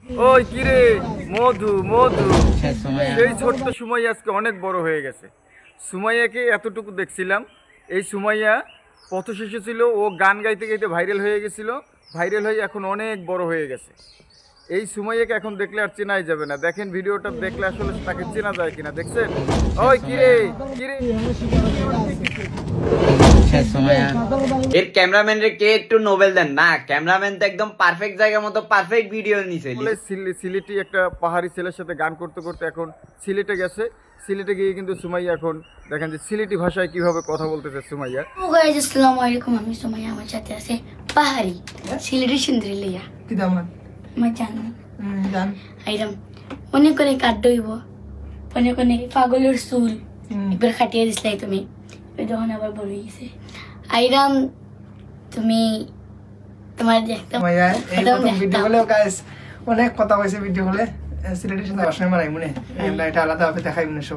ওই কিরে মধু মধু, সেই ছোট্ট সুমাইয়া আজকে অনেক বড় হয়ে গেছে। সুমাইয়াকে এতটুকু দেখছিলাম, এই সুমাইয়া পথ শিশু ছিল, ও গান গাইতে গাইতে ভাইরাল হয়ে গেছিল, ভাইরাল হয়ে এখন অনেক বড় হয়ে গেছে। এই সুমাইয়াকে এখন দেখলে আর চেনাই যাবে না। দেখেন ভিডিওটা দেখলে আসলে তাকে চেনা যায় কিনা, দেখছেন? ওই কিরে কিরে, এর ক্যামেরাম্যান রে কে একটু নোবেল দেন না, ক্যামেরাম্যান তো একদম পারফেক্ট জায়গা মতো পারফেক্ট ভিডিও নিছে। সিলেটি একটা পাহাড়ি ছেলের সাথে গান করতে করতে এখন সিলেটে গেছে। সিলেটে গিয়ে কিন্তু সুমাইয়া এখন দেখেন যে সিলেটি ভাষায় কিভাবে কথা বলতেছে সুমাইয়া। আসসালামু আলাইকুম, আমি সুমাইয়া, আমার সাথে আছে পাহাড়ি সিলেটি সুন্দরী লইয়া কি দামান আমার জানো জান আইরাম অনেক অনেক কাটইব, অনেক অনেক পাগলের চুল একবার খাটিয়ে দিছিলে তুমি, যখন আবার বড় হয়ে গেছে। আইরাম তুমি তোমার দেখতাম ভিডিও হলে গাইস অনেক কথা হয়েছে ভিডিও হলে সিলেটের সাথে ভাষায় মানাই মনে এটা আলাদা ভাবে দেখাই মনে।